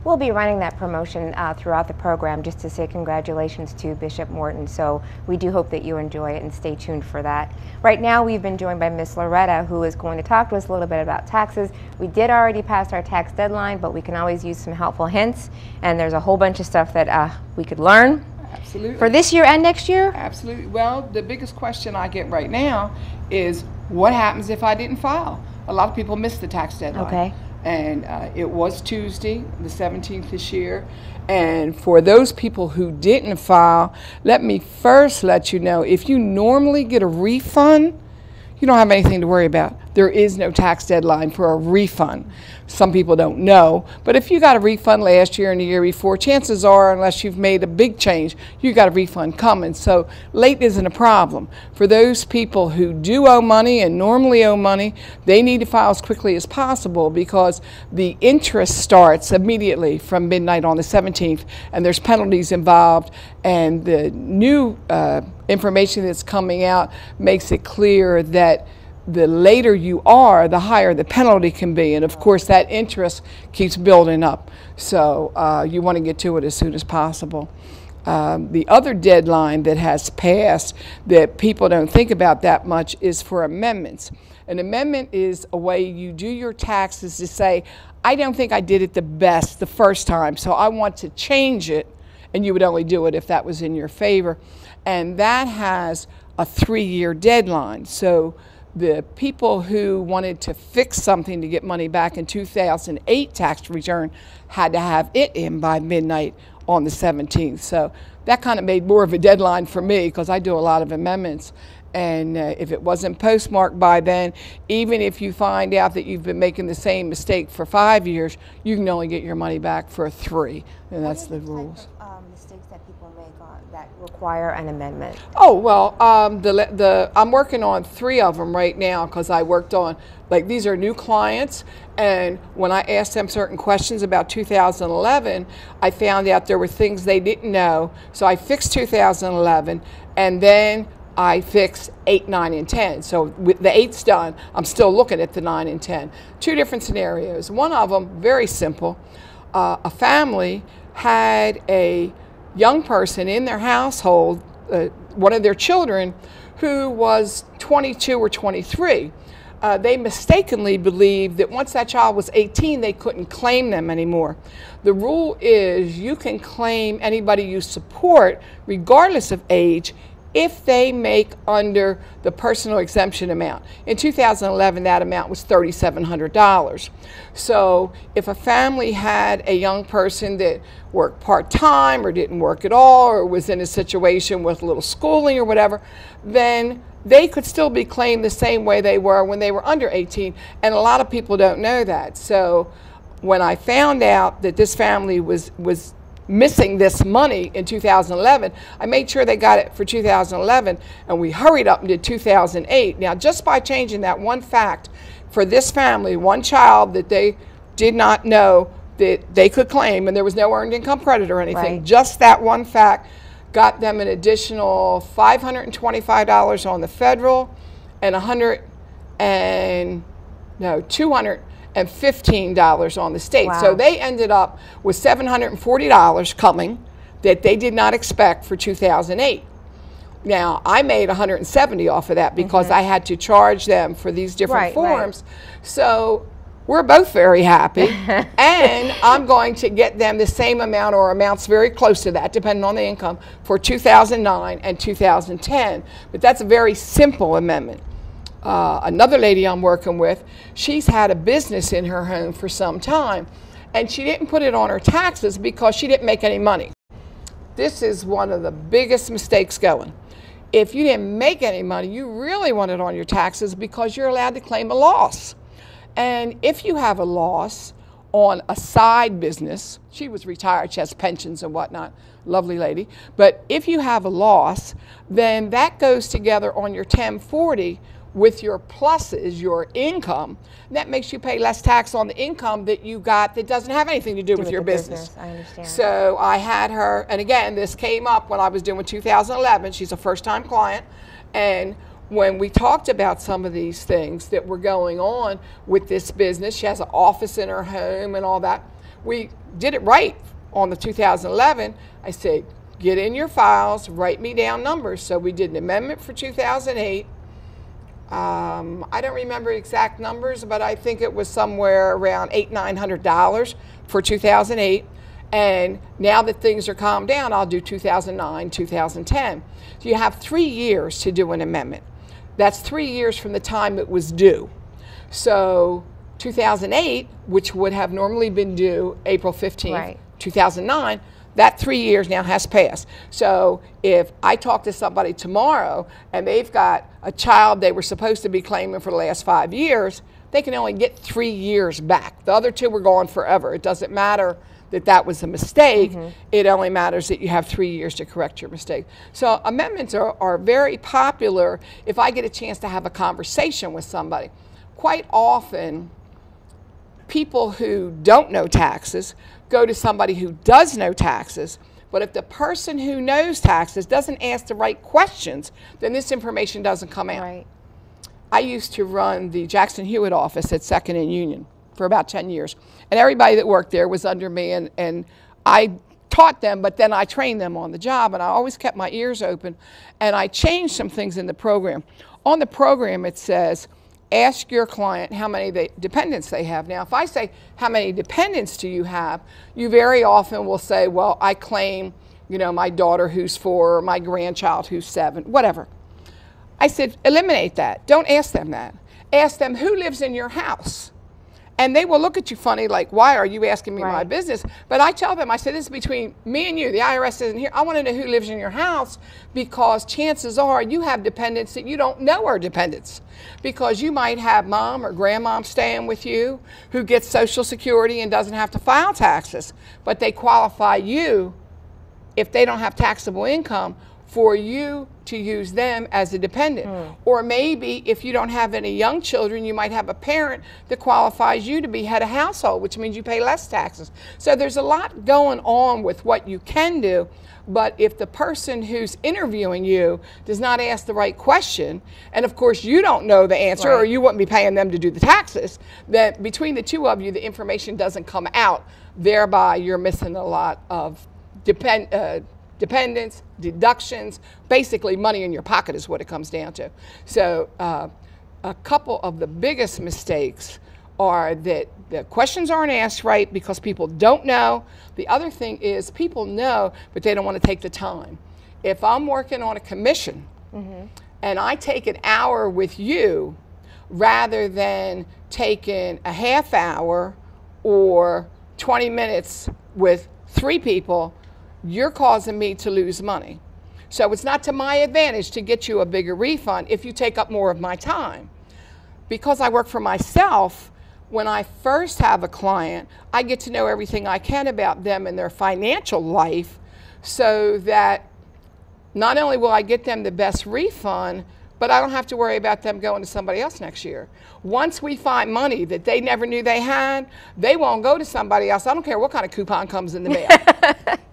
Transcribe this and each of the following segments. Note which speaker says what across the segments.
Speaker 1: we'll be running that promotion throughout the program just to say congratulations to Bishop Morton. So we do hope that you enjoy it and stay tuned for that. Right now we've been joined by Miss Loretta, who is going to talk to us a little bit about taxes. We did already pass our tax deadline, but we can always use some helpful hints, and there's a whole bunch of stuff that we could learn.
Speaker 2: Absolutely.
Speaker 1: For this year and next year?
Speaker 2: Absolutely. Well, the biggest question I get right now is what happens if I didn't file? A lot of people miss the tax deadline.
Speaker 1: Okay.
Speaker 2: And it was Tuesday, the 17th this year. And for those people who didn't file, let me first let you know, if you normally get a refund, you don't have anything to worry about. There is no tax deadline for a refund. Some people don't know, but if you got a refund last year and the year before, chances are, unless you've made a big change, you got a refund coming. So late isn't a problem. For those people who do owe money and normally owe money, they need to file as quickly as possible because the interest starts immediately from midnight on the 17th, and there's penalties involved, and the new information that's coming out makes it clear that the later you are, the higher the penalty can be. And of course, that interest keeps building up. So you want to get to it as soon as possible. The other deadline that has passed that people don't think about that much is for amendments. An amendment is a way you do your taxes to say, I don't think I did it the best the first time, so I want to change it. And you would only do it if that was in your favor. And that has a 3-year deadline. So the people who wanted to fix something to get money back in 2008 tax return had to have it in by midnight on the 17th. So that kind of made more of a deadline for me because I do a lot of amendments. And if it wasn't postmarked by then, even if you find out that you've been making the same mistake for 5 years, you can only get your money back for 3. And that's the rules.
Speaker 1: Mistakes that people make that require an amendment?
Speaker 2: Oh, well, I'm working on 3 of them right now because I worked on, like, these are new clients, and when I asked them certain questions about 2011, I found out there were things they didn't know, so I fixed 2011, and then I fixed 8, 9, and 10. So with the 8's done, I'm still looking at the 9 and 10. 2 different scenarios. One of them, very simple. A family had a young person in their household, one of their children, who was 22 or 23. They mistakenly believed that once that child was 18, they couldn't claim them anymore. The rule is you can claim anybody you support, regardless of age, if they make under the personal exemption amount. In 2011, that amount was $3,700. So if a family had a young person that worked part-time or didn't work at all or was in a situation with little schooling or whatever, then they could still be claimed the same way they were when they were under 18, and a lot of people don't know that. So when I found out that this family was missing this money in 2011, I made sure they got it for 2011, and we hurried up and did 2008. Now, just by changing that one fact for this family, one child that they did not know that they could claim, and there was no earned income credit or anything,
Speaker 1: right.
Speaker 2: Just that one fact got them an additional $525 on the federal and $215 on the state.
Speaker 1: Wow.
Speaker 2: So they ended up with $740 coming that they did not expect for 2008. Now, I made $170 off of that because I had to charge them for these different forms. Right. So we're both very happy, and I'm going to get them the same amount or amounts very close to that, depending on the income, for 2009 and 2010. But that's a very simple amendment. Another lady I'm working with, she's had a business in her home for some time, and she didn't put it on her taxes because she didn't make any money. This is one of the biggest mistakes going. If you didn't make any money, you really want it on your taxes because you're allowed to claim a loss. And if you have a loss on a side business, she was retired, she has pensions and whatnot, lovely lady, but if you have a loss, then that goes together on your 1040 with your pluses, your income. That makes you pay less tax on the income that you got that doesn't have anything to do with your business.
Speaker 1: I understand.
Speaker 2: So I had her, and again, this came up when I was doing 2011. She's a first-time client, and when we talked about some of these things that were going on with this business, she has an office in her home and all that, we did it right on the 2011. I said, get in your files, write me down numbers. So we did an amendment for 2008. I don't remember exact numbers, but I think it was somewhere around $800–900 for 2008. And now that things are calmed down, I'll do 2009, 2010. So you have 3 years to do an amendment. That's 3 years from the time it was due. So 2008, which would have normally been due April 15th, right. 2009, that 3 years now has passed. So if I talk to somebody tomorrow and they've got a child they were supposed to be claiming for the last 5 years, they can only get 3 years back. The other 2 were gone forever. It doesn't matter that that was a mistake. It only matters that you have 3 years to correct your mistake. So amendments are very popular if I get a chance to have a conversation with somebody. Quite often, people who don't know taxes go to somebody who does know taxes, but if the person who knows taxes doesn't ask the right questions, then this information doesn't come out. Right. I used to run the Jackson Hewitt office at 2nd and Union for about 10 years, and everybody that worked there was under me, and I taught them, but then I trained them on the job, and I always kept my ears open, and I changed some things in the program. On the program it says, ask your client how many dependents they have. Now, if I say, how many dependents do you have? You very often will say, well, I claim, you know, my daughter who's 4, or my grandchild who's 7, whatever. I said, eliminate that. Don't ask them that. Ask them, who lives in your house? And they will look at you funny, like, why are you asking me my business? But I tell them, I said, this is between me and you. The IRS isn't here. I want to know who lives in your house, because chances are you have dependents that you don't know are dependents. Because you might have mom or grandmom staying with you who gets Social Security and doesn't have to file taxes, but they qualify you, if they don't have taxable income, for you to use them as a dependent. Or maybe if you don't have any young children, you might have a parent that qualifies you to be head of household, which means you pay less taxes. So there's a lot going on with what you can do, but if the person who's interviewing you does not ask the right question, and of course you don't know the answer, or you wouldn't be paying them to do the taxes, then between the 2 of you, the information doesn't come out. Thereby you're missing a lot of dependents, deductions, basically money in your pocket is what it comes down to. So a couple of the biggest mistakes are that the questions aren't asked right because people don't know. The other thing is people know, but they don't want to take the time. If I'm working on a commission and I take an hour with you rather than taking a half hour or 20 minutes with 3 people, you're causing me to lose money. So it's not to my advantage to get you a bigger refund if you take up more of my time. Because I work for myself, when I first have a client, I get to know everything I can about them and their financial life, so that not only will I get them the best refund, but I don't have to worry about them going to somebody else next year. Once we find money that they never knew they had, they won't go to somebody else. I don't care what kind of coupon comes in the mail.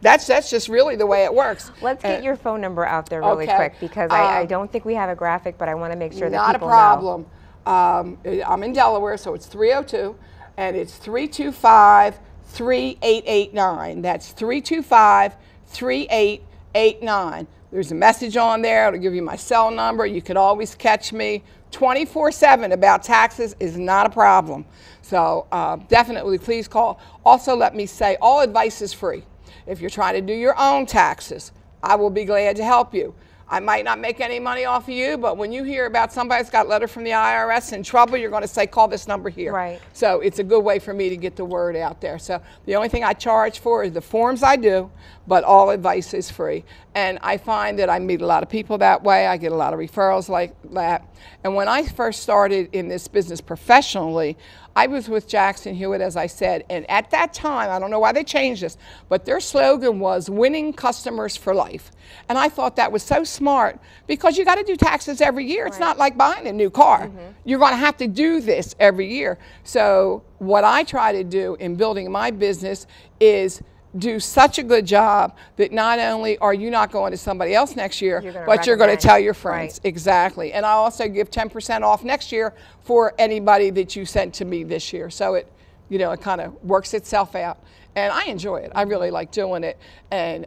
Speaker 2: That's just really the way it works.
Speaker 1: Let's get your phone number out there really quick, because I don't think we have a graphic, but I want to make sure that people know.
Speaker 2: Not a problem. I'm in Delaware, so it's 302, and it's 325-3889. That's 325-3889. There's a message on there. It'll give you my cell number. You can always catch me 24/7 about taxes is not a problem. So definitely please call. Also, let me say, all advice is free. If you're trying to do your own taxes, I will be glad to help you. I might not make any money off of you, but when you hear about somebody that's got a letter from the IRS in trouble, you're going to say, call this number here.
Speaker 1: Right.
Speaker 2: So it's a good way for me to get the word out there. So the only thing I charge for is the forms I do, but all advice is free. And I find that I meet a lot of people that way. I get a lot of referrals like that. And when I first started in this business professionally, I was with Jackson Hewitt, as I said, and at that time, I don't know why they changed this, but their slogan was winning customers for life. And I thought that was so smart, because you got to do taxes every year. It's not like buying a new car. You're going to have to do this every year. So what I try to do in building my business is do such a good job that not only are you not going to somebody else next year, but you're going to tell your friends. Right. Exactly. And I also give 10% off next year for anybody that you sent to me this year. So it, you know, it kind of works itself out. And I enjoy it. I really like doing it. And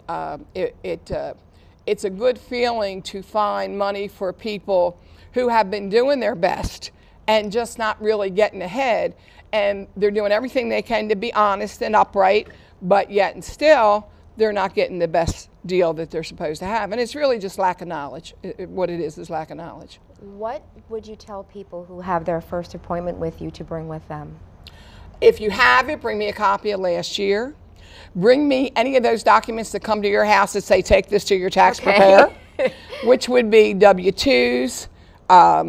Speaker 2: it's a good feeling to find money for people who have been doing their best and just not really getting ahead. And they're doing everything they can to be honest and upright, but yet and still, they're not getting the best deal that they're supposed to have. And it's really just lack of knowledge. What it is lack of knowledge.
Speaker 1: What would you tell people who have their first appointment with you to bring with them?
Speaker 2: If you have it, bring me a copy of last year. Bring me any of those documents that come to your house that say take this to your tax preparer, which would be W-2s.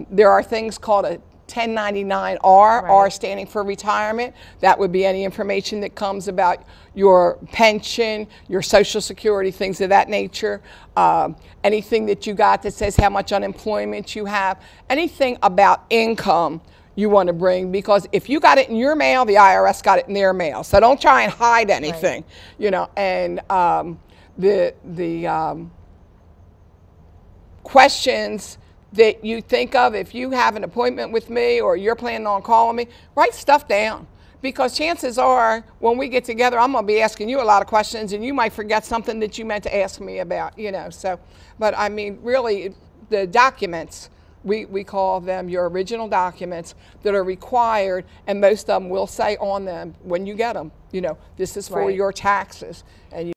Speaker 2: There are things called a 1099-R,
Speaker 1: right.
Speaker 2: R standing for retirement. That would be any information that comes about your pension, your Social Security, things of that nature. Anything that you got that says how much unemployment you have. Anything about income you want to bring, because if you got it in your mail, the IRS got it in their mail. So don't try and hide anything, right. You know. And the questions that you think of if you have an appointment with me or you're planning on calling me, write stuff down. Because chances are when we get together, I'm going to be asking you a lot of questions and you might forget something that you meant to ask me about, you know. So, but I mean, really, the documents, we call them your original documents that are required, and most of them will say on them when you get them, you know, this is for
Speaker 1: right.
Speaker 2: your taxes. And